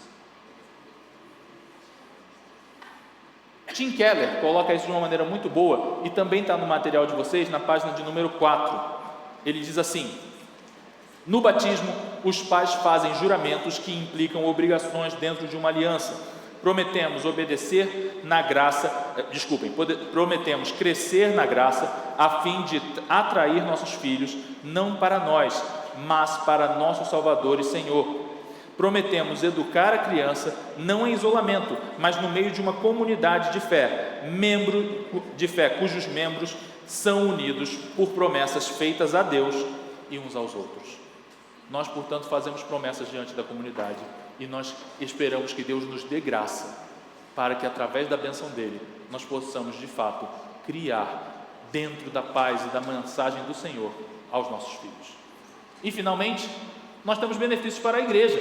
Tim Keller coloca isso de uma maneira muito boa, e também está no material de vocês, na página de número 4. Ele diz assim: no batismo, os pais fazem juramentos que implicam obrigações dentro de uma aliança. Prometemos crescer na graça a fim de atrair nossos filhos, não para nós, mas para nosso Salvador e Senhor. Prometemos educar a criança não em isolamento, mas no meio de uma comunidade de fé, cujos membros são unidos por promessas feitas a Deus e uns aos outros. Nós, portanto, fazemos promessas diante da comunidade e nós esperamos que Deus nos dê graça para que, através da bênção dele, nós possamos, de fato, criar dentro da paz e da mensagem do Senhor aos nossos filhos. E, finalmente, nós temos benefícios para a igreja.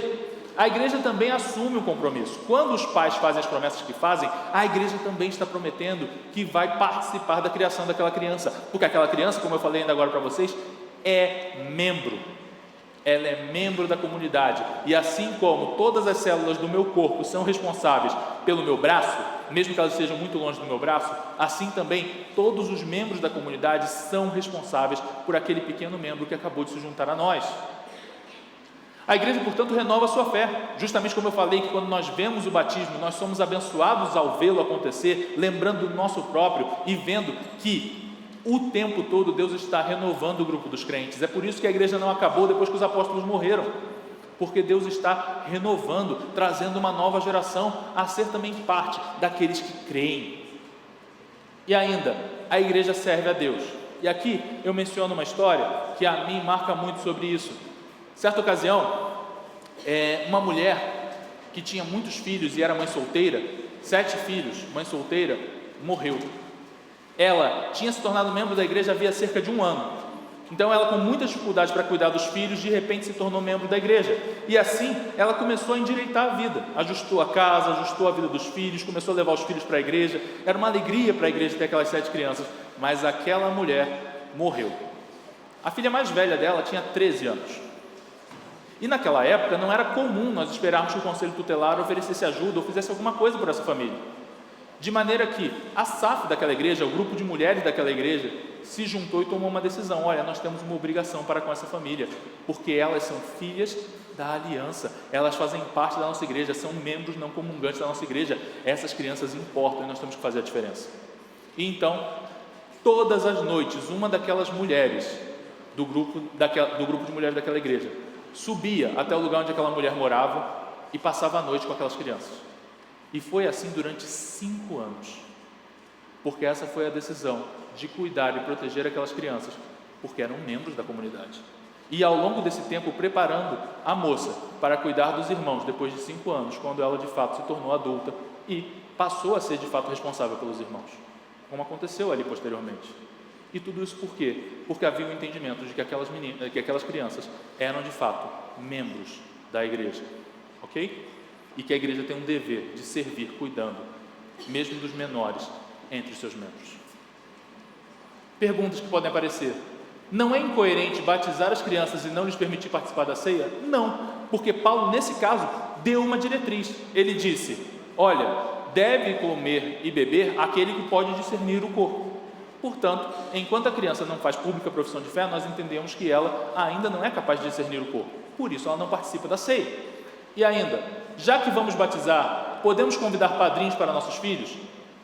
A igreja também assume um compromisso. Quando os pais fazem as promessas que fazem, a igreja também está prometendo que vai participar da criação daquela criança, porque aquela criança, como eu falei ainda agora para vocês, é membro. Ela é membro da comunidade, e assim como todas as células do meu corpo são responsáveis pelo meu braço, mesmo que elas estejam muito longe do meu braço, assim também todos os membros da comunidade são responsáveis por aquele pequeno membro que acabou de se juntar a nós. A igreja, portanto, renova a sua fé, justamente como eu falei, que quando nós vemos o batismo, nós somos abençoados ao vê-lo acontecer, lembrando do nosso próprio e vendo que o tempo todo Deus está renovando o grupo dos crentes. É por isso que a igreja não acabou depois que os apóstolos morreram, porque Deus está renovando, trazendo uma nova geração a ser também parte daqueles que creem. E ainda, a igreja serve a Deus. E aqui eu menciono uma história que a mim marca muito sobre isso. Certa ocasião, uma mulher que tinha muitos filhos e era mãe solteira, 7 filhos, mãe solteira, morreu. Ela tinha se tornado membro da igreja havia cerca de 1 ano. Então ela, com muitas dificuldades para cuidar dos filhos, de repente se tornou membro da igreja. E assim ela começou a endireitar a vida, ajustou a casa, ajustou a vida dos filhos, começou a levar os filhos para a igreja. Era uma alegria para a igreja ter aquelas 7 crianças. Mas aquela mulher morreu. A filha mais velha dela tinha 13 anos. E naquela época não era comum nós esperarmos que o conselho tutelar oferecesse ajuda ou fizesse alguma coisa por essa família. De maneira que a SAF daquela igreja, o grupo de mulheres daquela igreja, se juntou e tomou uma decisão: olha, nós temos uma obrigação para com essa família, porque elas são filhas da aliança, elas fazem parte da nossa igreja, são membros não comungantes da nossa igreja, essas crianças importam e nós temos que fazer a diferença. E então, todas as noites, uma daquelas mulheres do grupo de mulheres daquela igreja subia até o lugar onde aquela mulher morava e passava a noite com aquelas crianças. E foi assim durante 5 anos, porque essa foi a decisão de cuidar e proteger aquelas crianças, porque eram membros da comunidade. E ao longo desse tempo preparando a moça para cuidar dos irmãos, depois de 5 anos, quando ela de fato se tornou adulta e passou a ser de fato responsável pelos irmãos, como aconteceu ali posteriormente. E tudo isso por quê? Porque havia um entendimento de que aquelas crianças eram de fato membros da igreja, ok? E que a igreja tem um dever de servir cuidando, mesmo dos menores entre os seus membros. Perguntas que podem aparecer: não é incoerente batizar as crianças e não lhes permitir participar da ceia? Não, porque Paulo nesse caso deu uma diretriz. Ele disse: olha, deve comer e beber aquele que pode discernir o corpo. Portanto, enquanto a criança não faz pública profissão de fé, nós entendemos que ela ainda não é capaz de discernir o corpo, por isso ela não participa da ceia. E ainda, já que vamos batizar, podemos convidar padrinhos para nossos filhos?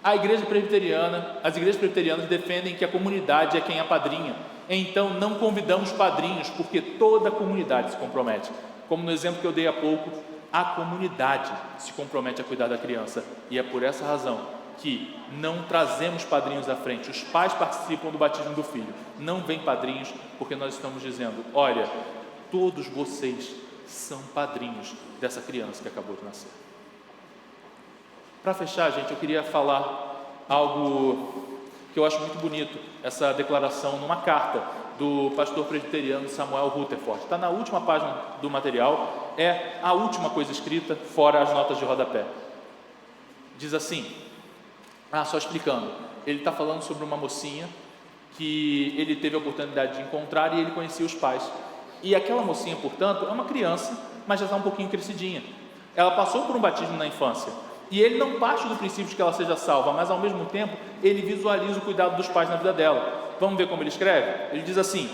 As igrejas presbiterianas defendem que a comunidade é quem apadrinha, então não convidamos padrinhos, porque toda a comunidade se compromete. Como no exemplo que eu dei há pouco, a comunidade se compromete a cuidar da criança, e é por essa razão que não trazemos padrinhos à frente. Os pais participam do batismo do filho, não vem padrinhos, porque nós estamos dizendo: olha, todos vocês são padrinhos dessa criança que acabou de nascer. Para fechar, gente, eu queria falar algo que eu acho muito bonito, essa declaração numa carta do pastor presbiteriano Samuel Rutherford. Está na última página do material, é a última coisa escrita, fora as notas de rodapé. Diz assim, só explicando, ele está falando sobre uma mocinha que ele teve a oportunidade de encontrar e ele conhecia os pais. E aquela mocinha, portanto, é uma criança, mas já está um pouquinho crescidinha. Ela passou por um batismo na infância. E ele não parte do princípio de que ela seja salva, mas ao mesmo tempo ele visualiza o cuidado dos pais na vida dela. Vamos ver como ele escreve? Ele diz assim: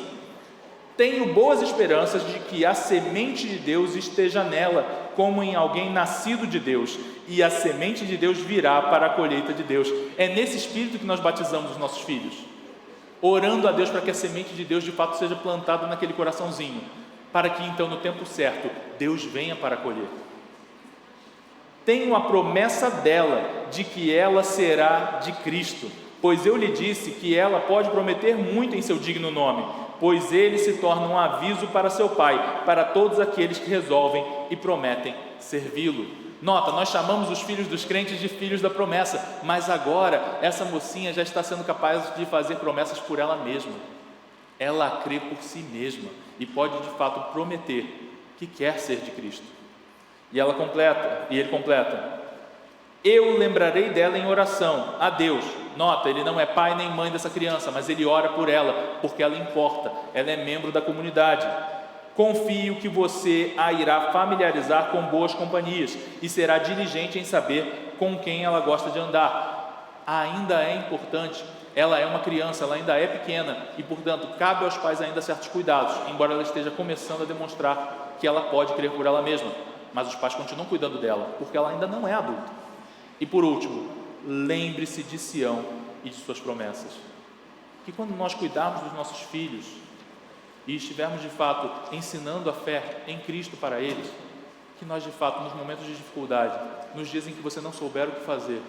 tenho boas esperanças de que a semente de Deus esteja nela, como em alguém nascido de Deus, e a semente de Deus virá para a colheita de Deus. É nesse espírito que nós batizamos os nossos filhos, orando a Deus para que a semente de Deus de fato seja plantada naquele coraçãozinho, para que então no tempo certo Deus venha para colher. Tenho a promessa dela de que ela será de Cristo, pois eu lhe disse que ela pode prometer muito em seu digno nome, pois ele se torna um aviso para seu pai, para todos aqueles que resolvem e prometem servi-lo. Nota, nós chamamos os filhos dos crentes de filhos da promessa, mas agora essa mocinha já está sendo capaz de fazer promessas por ela mesma. Ela crê por si mesma e pode de fato prometer que quer ser de Cristo. E ele completa: eu lembrarei dela em oração a Deus. Nota, ele não é pai nem mãe dessa criança, mas ele ora por ela, porque ela importa, ela é membro da comunidade. Confio que você a irá familiarizar com boas companhias e será diligente em saber com quem ela gosta de andar. Ainda é importante, ela é uma criança, ela ainda é pequena e, portanto, cabe aos pais ainda certos cuidados, embora ela esteja começando a demonstrar que ela pode crer por ela mesma. Mas os pais continuam cuidando dela, porque ela ainda não é adulta. E por último, lembre-se de Sião e de suas promessas. Que quando nós cuidarmos dos nossos filhos e estivermos de fato ensinando a fé em Cristo para eles, que nós de fato nos momentos de dificuldade, nos dias em que você não souber o que fazer,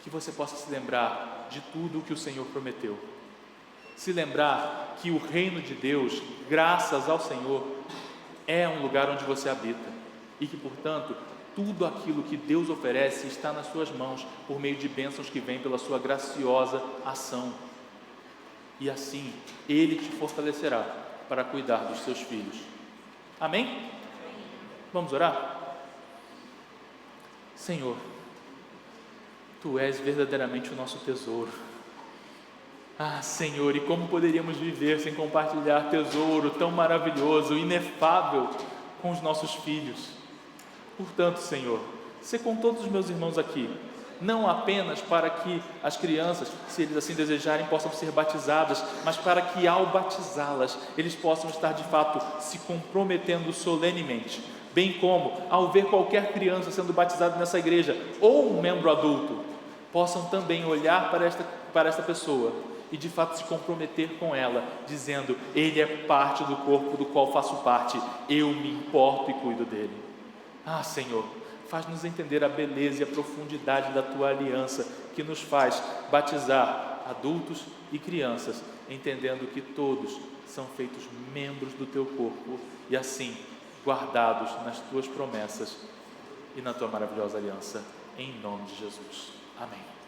que você possa se lembrar de tudo o que o Senhor prometeu. Se lembrar que o reino de Deus, graças ao Senhor, é um lugar onde você habita. E que, portanto, tudo aquilo que Deus oferece está nas suas mãos, por meio de bênçãos que vêm pela sua graciosa ação. E assim, Ele te fortalecerá para cuidar dos seus filhos. Amém? Vamos orar? Senhor, Tu és verdadeiramente o nosso tesouro. Senhor, e como poderíamos viver sem compartilhar tesouro tão maravilhoso, inefável, com os nossos filhos? Portanto, Senhor, sê com todos os meus irmãos aqui, não apenas para que as crianças, se eles assim desejarem, possam ser batizadas, mas para que ao batizá-las, eles possam estar de fato se comprometendo solenemente, bem como ao ver qualquer criança sendo batizada nessa igreja, ou um membro adulto, possam também olhar para esta pessoa e de fato se comprometer com ela, dizendo: ele é parte do corpo do qual faço parte, eu me importo e cuido dele. Senhor, faz-nos entender a beleza e a profundidade da Tua aliança, que nos faz batizar adultos e crianças, entendendo que todos são feitos membros do Teu corpo e assim guardados nas Tuas promessas e na Tua maravilhosa aliança, em nome de Jesus. Amém.